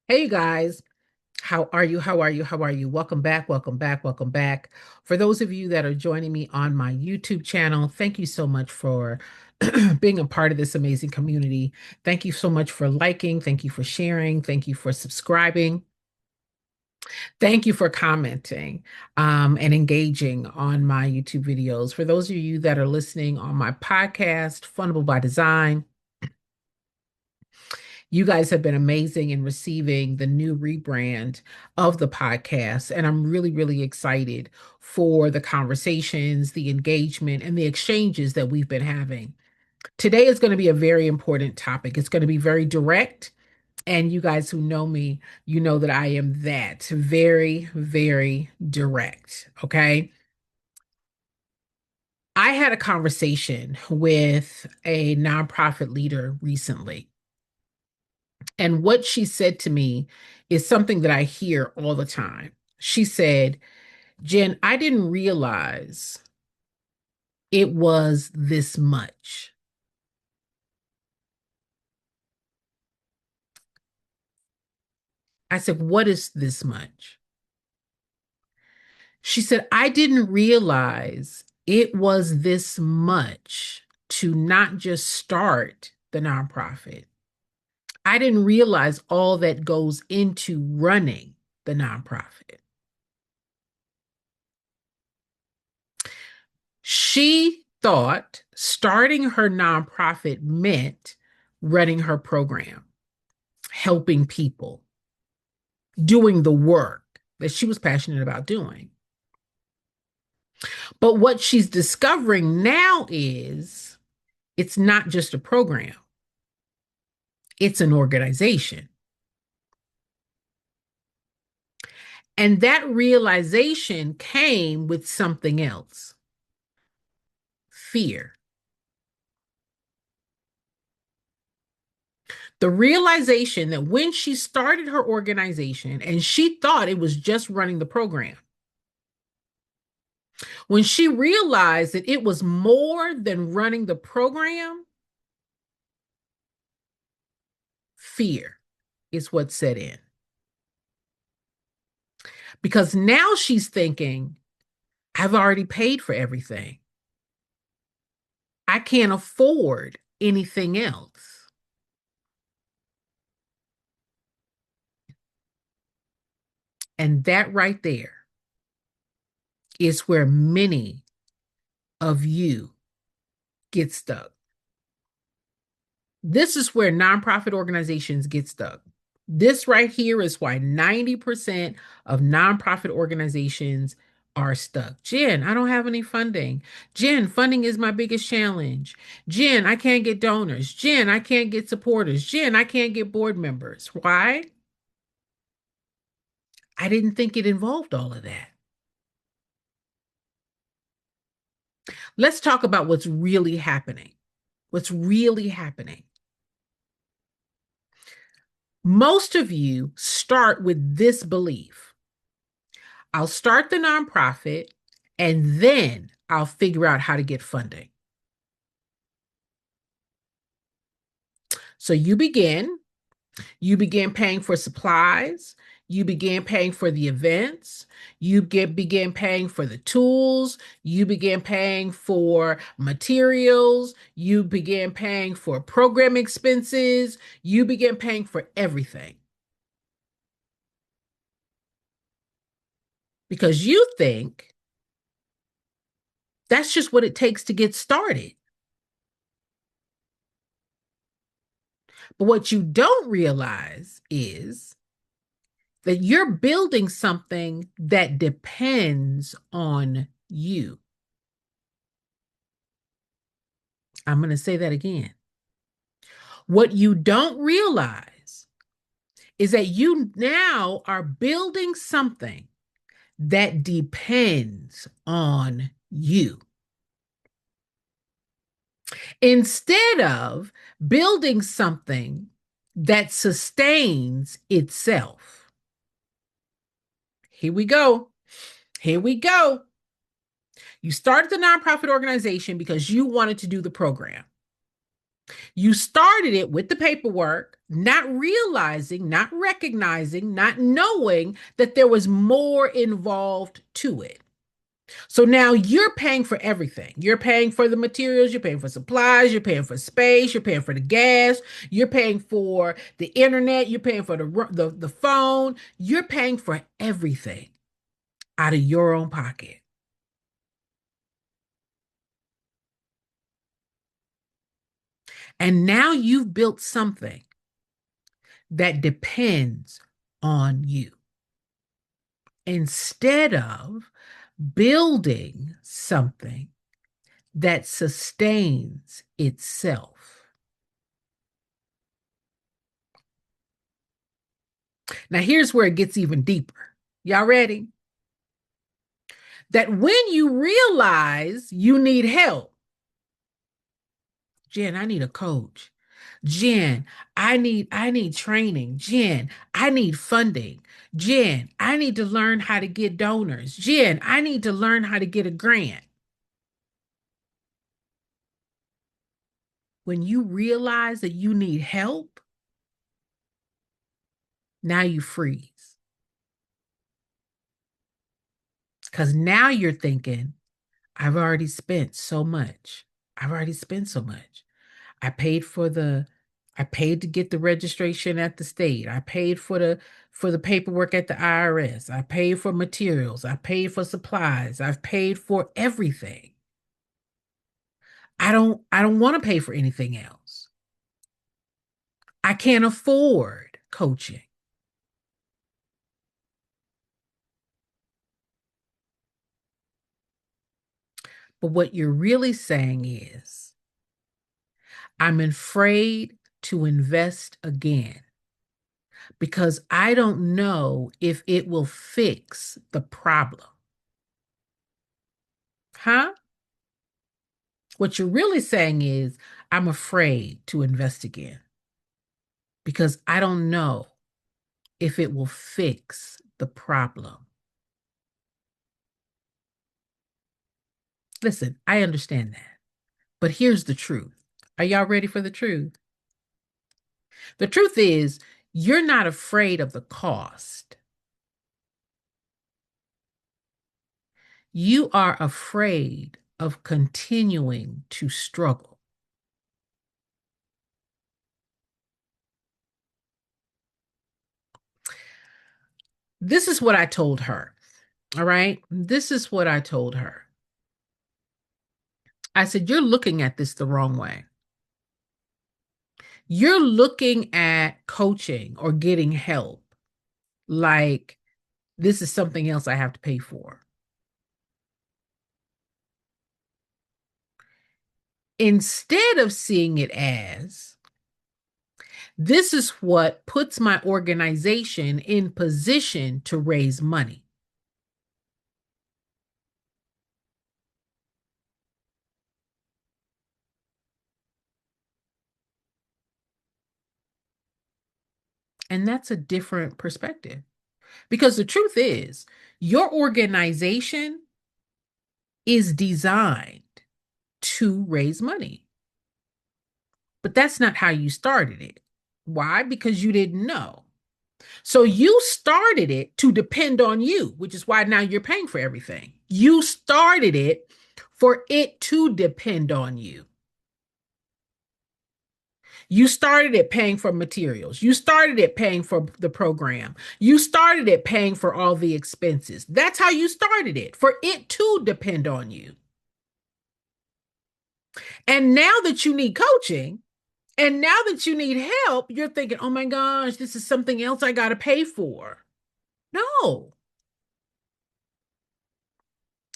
Hey, you guys. How are you? How are you? How are you? Welcome back. Welcome back. Welcome back. For those of you that are joining me on my YouTube channel, thank you so much for being a part of this amazing community. Thank you so much for liking. Thank you for sharing. Thank you for subscribing. Thank you for commenting and engaging on my YouTube videos. For those of you that are listening on my podcast, Funnable by Design, you guys have been amazing in receiving the new rebrand of the podcast. And I'm really, really excited for the conversations, the engagement, and the exchanges that we've been having. Today is going to be a very important topic. It's going to be very direct. And you guys who know me, you know that I am that very, very direct. Okay. I had a conversation with a nonprofit leader recently. And what she said to me is something that I hear all the time. She said, Jen, I didn't realize it was this much. I said, what is this much? She said, I didn't realize it was this much to not just start the nonprofit. I didn't realize all that goes into running the nonprofit. She thought starting her nonprofit meant running her program, helping people, doing the work that she was passionate about doing. But what she's discovering now is it's not just a program, it's an organization. And that realization came with something else: fear. The realization that when she started her organization and she thought it was just running the program, when she realized that it was more than running the program, fear is what set in. Because now she's thinking, I've already paid for everything. I can't afford anything else. And that right there is where many of you get stuck. This is where nonprofit organizations get stuck. This right here is why 90% of nonprofit organizations are stuck. Jen, I don't have any funding. Jen, funding is my biggest challenge. Jen, I can't get donors. Jen, I can't get supporters. Jen, I can't get board members. Why? I didn't think it involved all of that. Let's talk about what's really happening. What's really happening. Most of you start with this belief: I'll start the nonprofit and then I'll figure out how to get funding. So you begin paying for supplies, you begin paying for the events, begin paying for the tools, you begin paying for materials, you begin paying for program expenses, you begin paying for everything. Because you think that's just what it takes to get started. But what you don't realize is that you're building something that depends on you. I'm going to say that again. What you don't realize is that you now are building something that depends on you, instead of building something that sustains itself. Here we go. Here we go. You started the nonprofit organization because you wanted to do the program. You started it with the paperwork. not realizing, not recognizing, not knowing that there was more involved to it. So now you're paying for everything. You're paying for the materials, you're paying for supplies, you're paying for space, you're paying for the gas, you're paying for the internet, you're paying for the phone, you're paying for everything out of your own pocket. And now you've built something that depends on you instead of building something that sustains itself. Now, here's where it gets even deeper. Y'all ready? That when you realize you need help, Jen, I need a coach. Jen, I need training. Jen, I need funding. Jen, I need to learn how to get donors. Jen, I need to learn how to get a grant. When you realize that you need help, now you freeze. Because now you're thinking, I've already spent so much. I've already spent so much. I paid for the I paid to get the registration at the state. I paid for the paperwork at the IRS. I paid for materials. I paid for supplies. I've paid for everything. I don't want to pay for anything else. I can't afford coaching. But what you're really saying is, I'm afraid to invest again because I don't know if it will fix the problem. Huh? What you're really saying is, I'm afraid to invest again because I don't know if it will fix the problem. Listen, I understand that. But here's the truth. Are y'all ready for the truth? The truth is, you're not afraid of the cost. You are afraid of continuing to struggle. This is what I told her. All right. This is what I told her. I said, you're looking at this the wrong way. You're looking at coaching or getting help like this is something else I have to pay for. Instead of seeing it as this is what puts my organization in position to raise money. And that's a different perspective. Because the truth is, your organization is designed to raise money. But that's not how you started it. Why? Because you didn't know. So you started it to depend on you, which is why now you're paying for everything. You started it for it to depend on you. You started it paying for materials. You started it paying for the program. You started it paying for all the expenses. That's how you started it, for it to depend on you. And now that you need coaching, and now that you need help, you're thinking, oh my gosh, this is something else I got to pay for. No,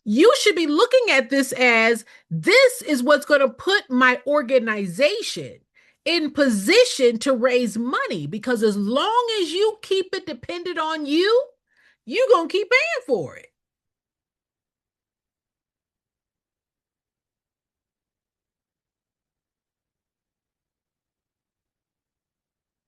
you should be looking at this as this is what's going to put my organization in position to raise money because as long as you keep it dependent on you, you're going to keep paying for it.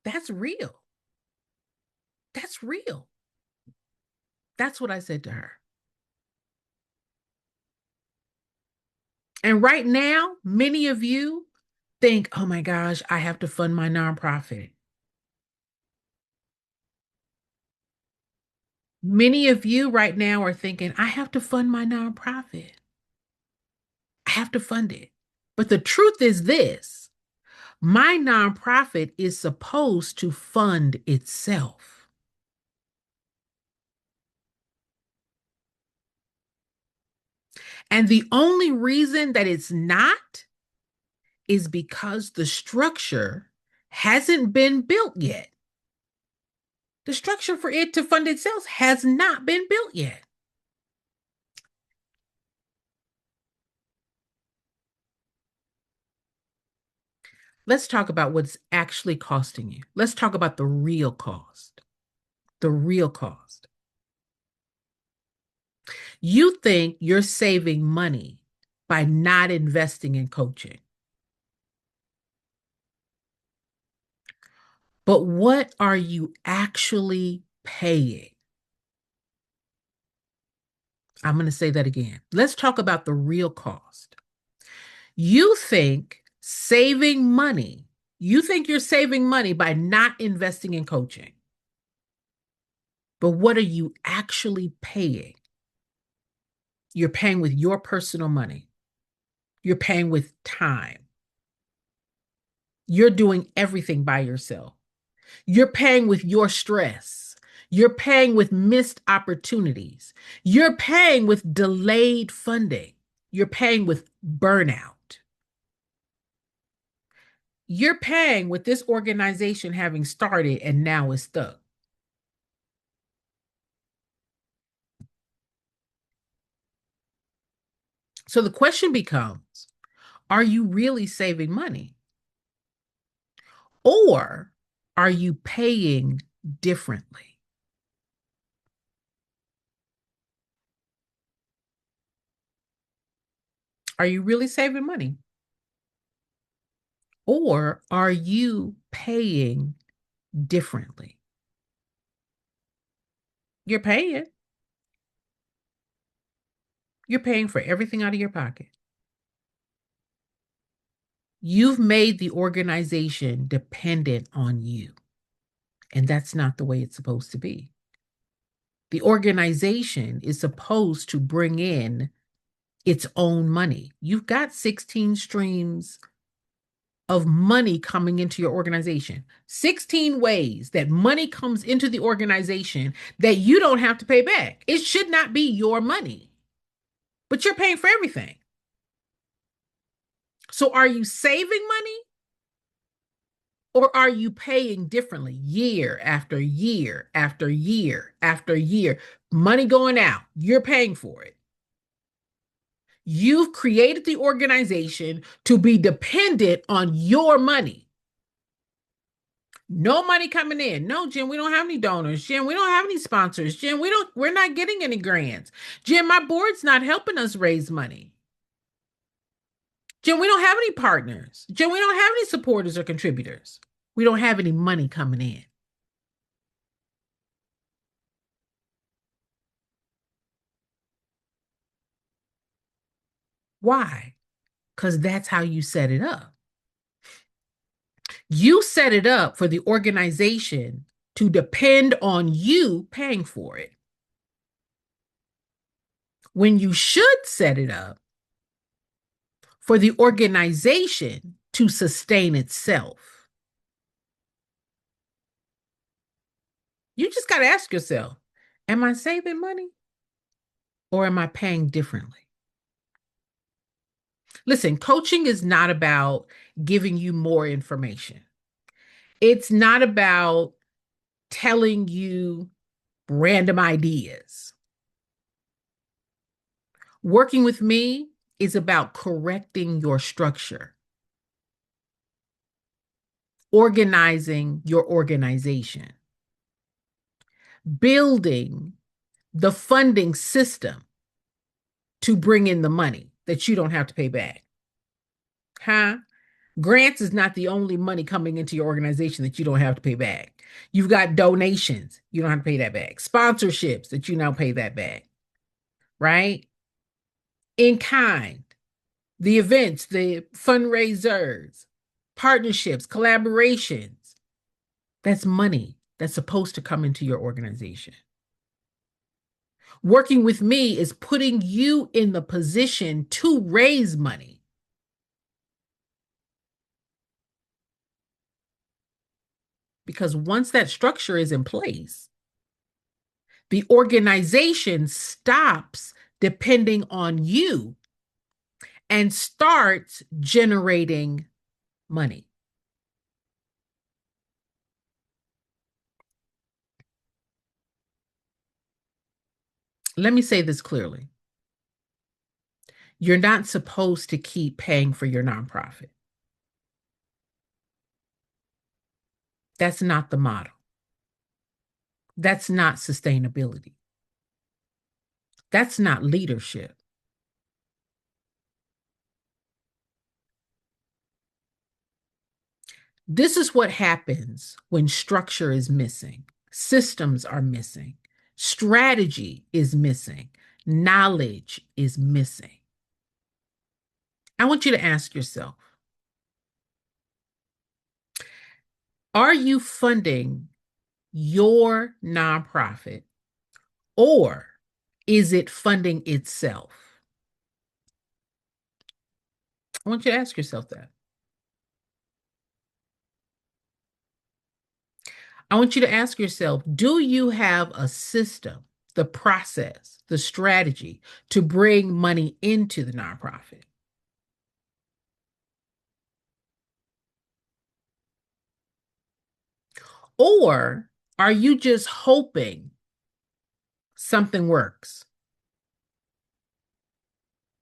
That's real. That's real. That's what I said to her. And right now, many of you think, oh my gosh, I have to fund my nonprofit. Many of you right now are thinking, I have to fund my nonprofit. I have to fund it. But the truth is this, my nonprofit is supposed to fund itself. And the only reason that it's not is because the structure hasn't been built yet. The structure for it to fund itself has not been built yet. Let's talk about what's actually costing you. Let's talk about the real cost. The real cost. You think you're saving money by not investing in coaching. But what are you actually paying? I'm going to say that again. Let's talk about the real cost. You think you think you're saving money by not investing in coaching. But what are you actually paying? You're paying with your personal money. You're paying with time. You're doing everything by yourself. You're paying with your stress. You're paying with missed opportunities. You're paying with delayed funding. You're paying with burnout. You're paying with this organization having started and now is stuck. So the question becomes, are you really saving money? Or are you paying differently? Are you really saving money? Or are you paying differently? You're paying. You're paying for everything out of your pocket. You've made the organization dependent on you. And that's not the way it's supposed to be. The organization is supposed to bring in its own money. You've got 16 streams of money coming into your organization. 16 ways that money comes into the organization that you don't have to pay back. It should not be your money, but you're paying for everything. So are you saving money or are you paying differently year after year after year after year? Money going out, you're paying for it. You've created the organization to be dependent on your money. No money coming in. No, Jen, we don't have any donors. Jen, we don't have any sponsors. Jen, we're not getting any grants. Jen, my board's not helping us raise money. Jen, we don't have any partners. Jen, we don't have any supporters or contributors. We don't have any money coming in. Why? Because that's how you set it up. You set it up for the organization to depend on you paying for it. When you should set it up for the organization to sustain itself. You just got to ask yourself, am I saving money or am I paying differently? Listen, coaching is not about giving you more information. It's not about telling you random ideas. Working with me is about correcting your structure, organizing your organization, building the funding system to bring in the money that you don't have to pay back. Huh? Grants is not the only money coming into your organization that you don't have to pay back. You've got donations, you don't have to pay that back. Sponsorships that you now pay that back, right? In kind, the events, the fundraisers, partnerships, collaborations. That's money that's supposed to come into your organization. Working with me is putting you in the position to raise money. Because once that structure is in place, the organization stops depending on you and starts generating money. Let me say this clearly. You're not supposed to keep paying for your nonprofit. That's not the model. That's not sustainability. That's not leadership. This is what happens when structure is missing, systems are missing, strategy is missing, knowledge is missing. I want you to ask yourself, are you funding your nonprofit or is it funding itself? I want you to ask yourself that. I want you to ask yourself, do you have a system, the process, the strategy to bring money into the nonprofit? Or are you just hoping something works?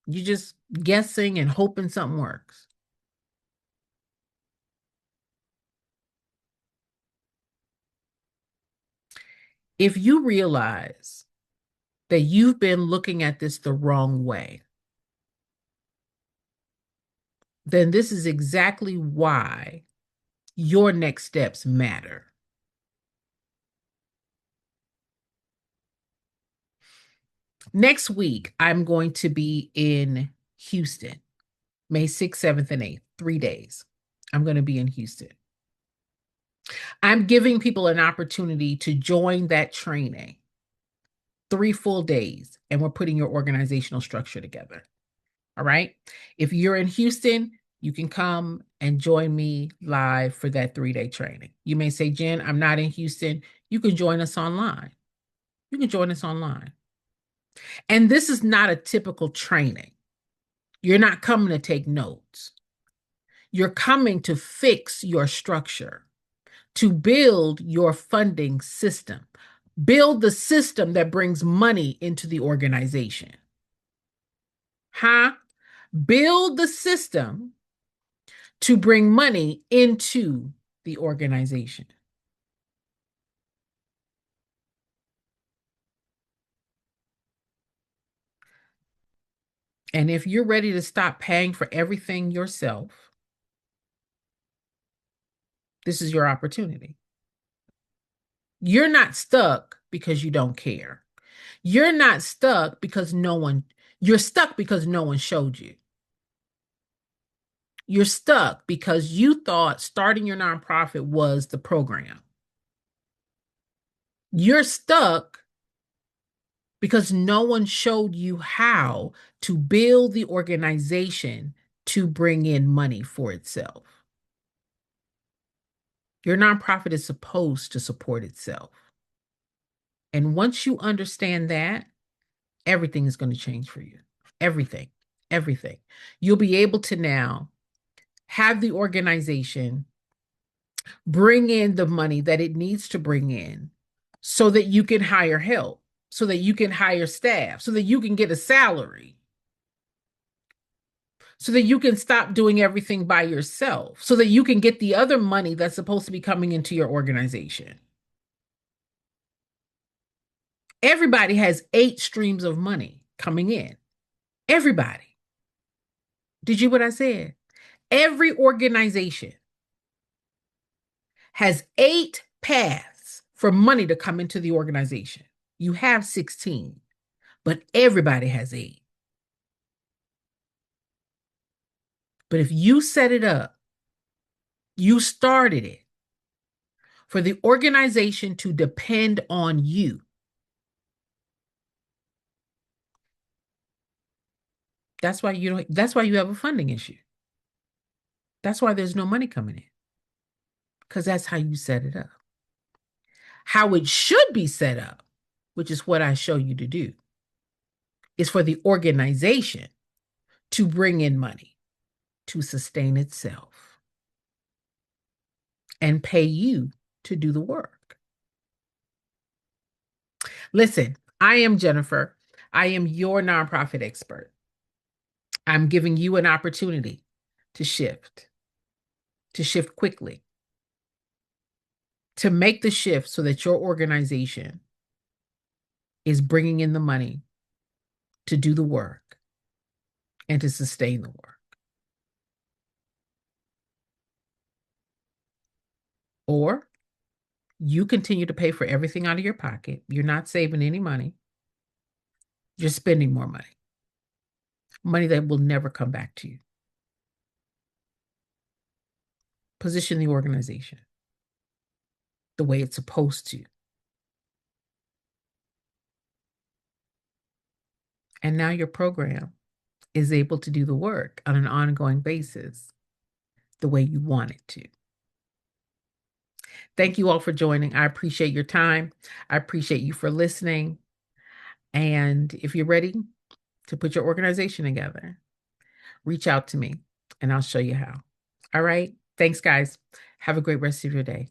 You just guessing and hoping something works. If you realize that you've been looking at this the wrong way, then this is exactly why your next steps matter. Next week, I'm going to be in Houston, May 6th, 7th, and 8th, 3 days. I'm going to be in Houston. I'm giving people an opportunity to join that training, 3 full days, and we're putting your organizational structure together. All right. If you're in Houston, you can come and join me live for that 3-day training. You may say, Jen, I'm not in Houston. You can join us online. You can join us online. And this is not a typical training. You're not coming to take notes. You're coming to fix your structure, to build your funding system, build the system that brings money into the organization. Huh? Build the system to bring money into the organization. And if you're ready to stop paying for everything yourself, this is your opportunity. You're not stuck because you don't care. You're not stuck because you're stuck because no one showed you. You're stuck because you thought starting your nonprofit was the program. You're stuck because no one showed you how to build the organization to bring in money for itself. Your nonprofit is supposed to support itself. And once you understand that, everything is going to change for you. Everything, everything. You'll be able to now have the organization bring in the money that it needs to bring in so that you can hire help, so that you can hire staff, so that you can get a salary, so that you can stop doing everything by yourself, so that you can get the other money that's supposed to be coming into your organization. Everybody has 8 streams of money coming in. Everybody. Did you hear what I said? Every organization has 8 paths for money to come into the organization. You have 16, but everybody has 8. But if you set it up, you started it for the organization to depend on you. That's why you have a funding issue. That's why there's no money coming in, because that's how you set it up. How it should be set up, which is what I show you to do, is for the organization to bring in money to sustain itself and pay you to do the work. Listen, I am Jennifer. I am your nonprofit expert. I'm giving you an opportunity to shift quickly, to make the shift so that your organization is bringing in the money to do the work and to sustain the work. Or you continue to pay for everything out of your pocket. You're not saving any money. You're spending more money, money that will never come back to you. Position the organization the way it's supposed to. And now your program is able to do the work on an ongoing basis the way you want it to. Thank you all for joining. I appreciate your time. I appreciate you for listening. And if you're ready to put your organization together, reach out to me and I'll show you how. All right. Thanks, guys. Have a great rest of your day.